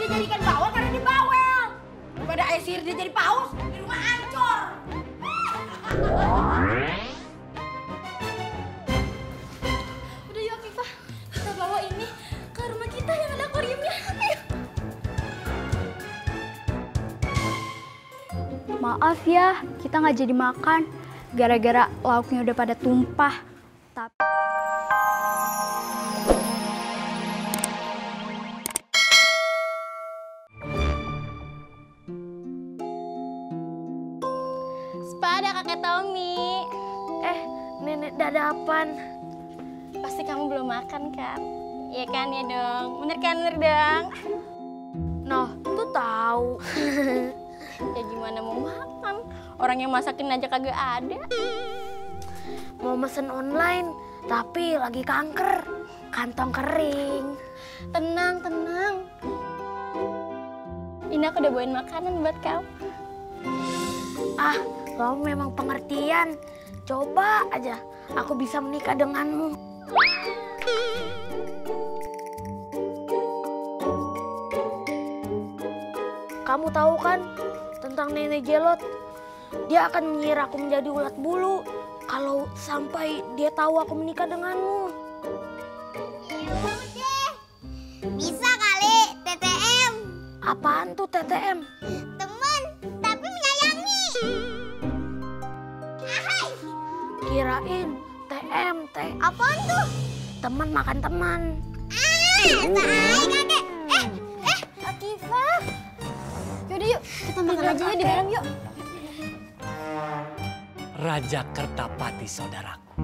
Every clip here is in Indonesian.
jadi ikan bawal karena dia bawel. Daripada ayah sihir dia jadi paus, di rumah hancur. Udah yuk Afifah, kita bawa ini ke rumah kita yang ada akuariumnya. Ayo. Maaf ya, kita nggak jadi makan gara-gara lauknya udah pada tumpah. Tapi Sepada kakek Tommy. Nenek dadapan. Pasti kamu belum makan kan? Iya kan ya dong. Bener kan bener dong. Nah, tuh tahu. Ya gimana mau makan? Orang yang masakin aja kagak ada. Mau mesen online, tapi lagi kanker. Kantong kering. Tenang, tenang. Ini aku udah bawain makanan buat kau. Ah, kamu memang pengertian. Coba aja aku bisa menikah denganmu. Kamu tahu kan tentang Nenek Jelot? Dia akan menyihir aku menjadi ulat bulu kalau sampai dia tahu aku menikah denganmu. Udah. Bisa kali TTM. Apaan tuh TTM? Temen, tapi menyayangi. Ahai. Kirain TMT. Apaan tuh? Teman makan teman. Hai kakek. Afifah. Yaudah yuk, kita makan aja yuk di dalam yuk. Raja Kertapati saudaraku,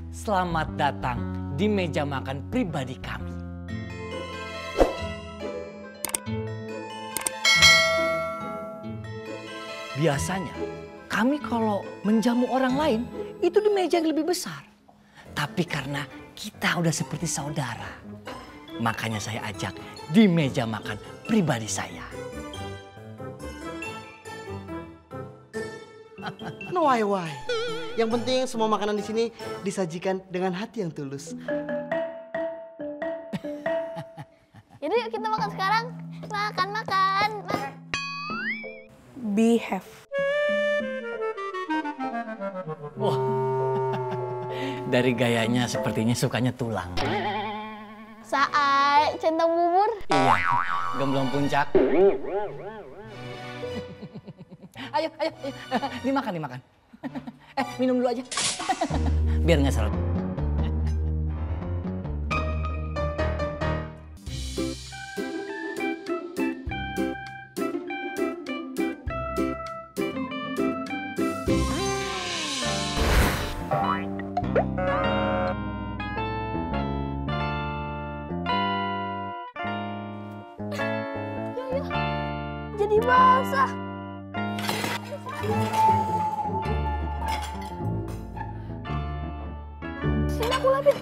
selamat datang di meja makan pribadi kami. Biasanya kami kalau menjamu orang lain itu di meja yang lebih besar. Tapi karena kita udah seperti saudara, makanya saya ajak di meja makan pribadi saya. No why. Yang penting semua makanan di sini disajikan dengan hati yang tulus. Yaudah yuk kita makan sekarang. Makan. Behave. Wah, dari gayanya sepertinya sukanya tulang. Saat centang bubur. Iya, gemblong puncak. Ayo, dimakan. Minum dulu aja. Biar nggak salah. Jadi basah. Sini aku lapin.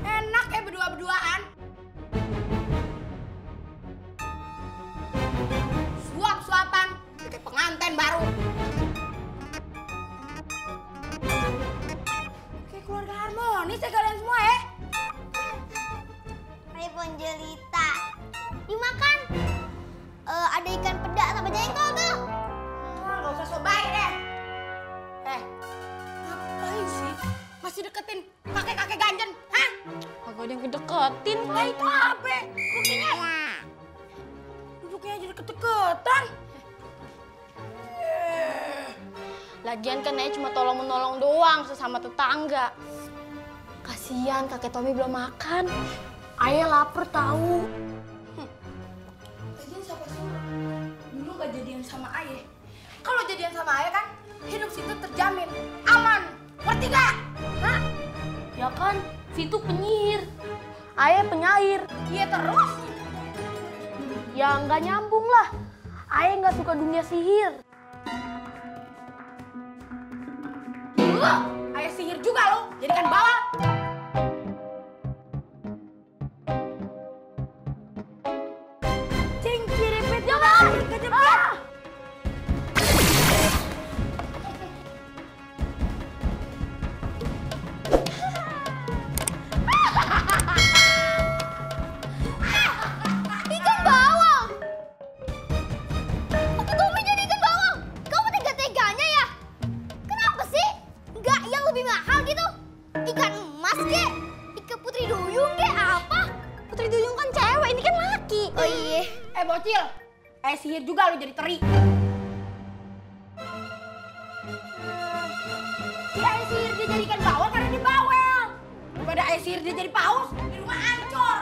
Enak ya berdua-berduaan. Suap-suapan, kayak pengantin baru. Kayak keluarga harmonis ya kalian semua ya. Repon jelita. Dimakan. Ada ikan peda sama jengkol tuh. Gak usah so baik deh. Ngapain sih? Masih deketin kakek-kakek ganjen, hah? Kagak ada yang kedeketin. Nah itu apa? Buktinya? Duduknya aja deket-deketan. Lagian kan Naya cuma tolong-menolong doang sesama tetangga. Kasihan kakek Tommy belum makan. Ayah lapar tahu. Lagian siapa sih dulu gak jadian sama ayah? Kalau jadian sama ayah kan hidup situ terjamin aman. Ngerti gak? Hah? Ya kan, situ penyihir. Ayah penyair. Iya terus. Ya nggak nyambung lah. Ayah nggak suka dunia sihir. Ayah sihir juga lo, jadikan bawal. Cingkiripit jangan kejebak. Ikan bawal. Kaki Tommy jadi ikan bawal. Kamu tega-teganya ya? Kenapa sih? Nggak yang lebih mahal gitu? Ikan emas kek? Ikan putri duyung kek? Apa? Putri Duyung kan cewek, ini kan laki. Oh iya. Bocil, ayah sihir juga lo jadi teri. Si ayah sihir dia jadi ikan bawal karena dia bawel. Daripada ayah sihir dia jadi paus, di rumah hancur.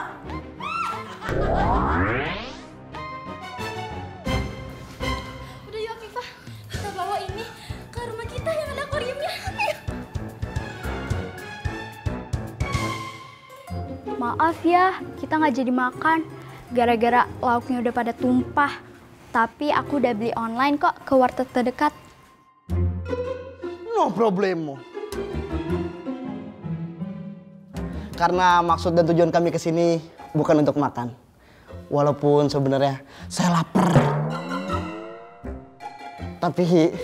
Udah yuk Afifah, kita bawa ini ke rumah kita yang ada akuariumnya. Ayo. Maaf ya, kita nggak jadi makan. Gara-gara lauknya udah pada tumpah. Tapi aku udah beli online kok ke warteg terdekat. No problemo. Karena maksud dan tujuan kami ke sini bukan untuk makan. Walaupun sebenarnya saya lapar. Tapi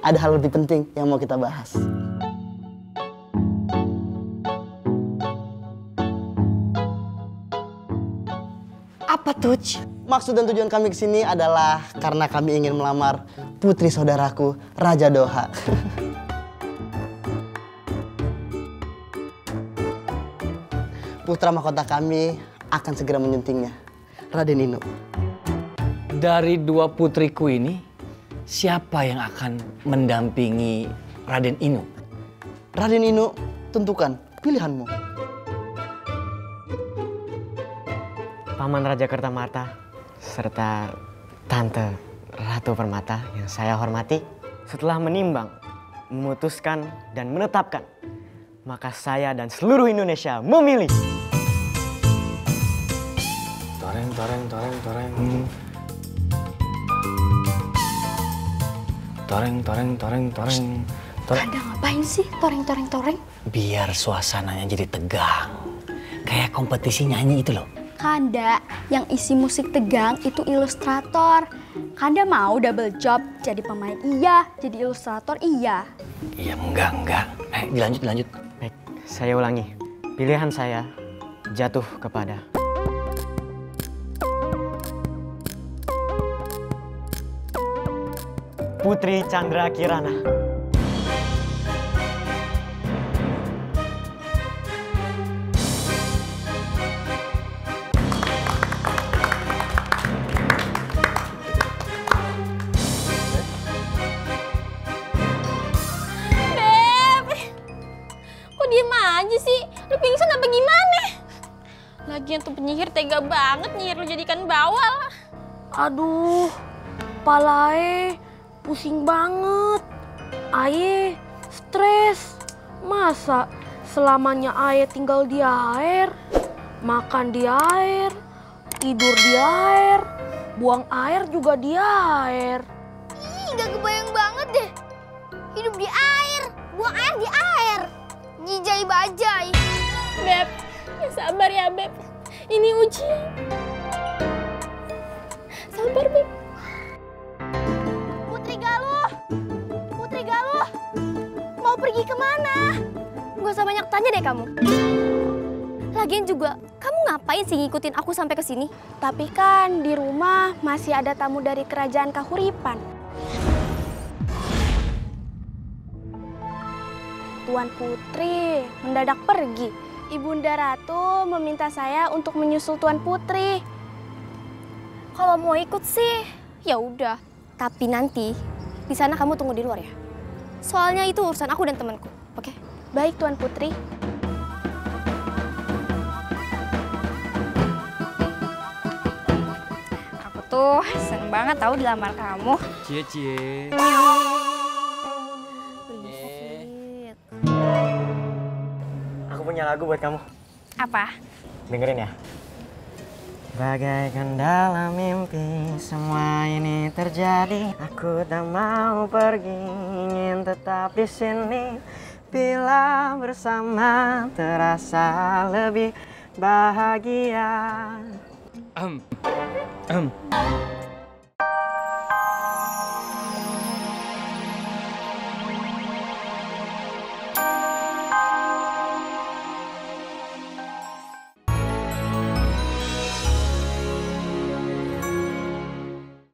ada hal lebih penting yang mau kita bahas. Apa tuh? Maksud dan tujuan kami ke sini adalah karena kami ingin melamar putri saudaraku, Raja Doha. Putra mahkota kami akan segera menyuntingnya, Raden Inu. Dari dua putriku ini, siapa yang akan mendampingi Raden Inu? Raden Inu, tentukan pilihanmu. Paman Raja Kertamarta serta Tante Ratu Permata yang saya hormati, setelah menimbang, memutuskan dan menetapkan, maka saya dan seluruh Indonesia memilih. Toreng, toreng, toreng, toreng. Toreng, toreng, toreng, toreng. Ada ngapain sih toreng-toreng-toreng? Biar suasananya jadi tegang. Kayak kompetisi nyanyi itu loh. Kanda yang isi musik tegang itu ilustrator. Kanda mau double job, jadi pemain iya, jadi ilustrator iya. Iya, enggak. Dilanjut. Baik, saya ulangi. Pilihan saya jatuh kepada Putri Chandra Kirana. Diem aja sih, lu pingsan apa gimana? Lagian tuh penyihir tega banget nyihir lu jadikan bawal. Aduh, palae pusing banget. Aye stres. Masa selamanya Aye tinggal di air, makan di air, tidur di air, buang air juga di air. Ih, gak kebayang banget deh. Hidup di air, buang air di air. Jijai bajai. Beb, ya sabar ya Beb. Ini ujian. Sabar Beb. Putri Galuh, mau pergi kemana? Gak usah banyak tanya deh kamu. Lagian juga, kamu ngapain sih ngikutin aku sampai ke sini? Tapi kan di rumah masih ada tamu dari kerajaan Kahuripan. Tuan Putri mendadak pergi. Ibunda Ratu meminta saya untuk menyusul Tuan Putri. Kalau mau ikut sih, ya udah. Tapi nanti di sana kamu tunggu di luar ya. Soalnya itu urusan aku dan temanku, oke? Baik Tuan Putri. Aku tuh seneng banget tahu dilamar kamu. Cie. Aku punya lagu buat kamu. Apa? Dengerin ya. Bagaikan dalam mimpi semua ini terjadi. Aku tak mau pergi, ingin tetap di sini. bila bersama terasa lebih bahagia.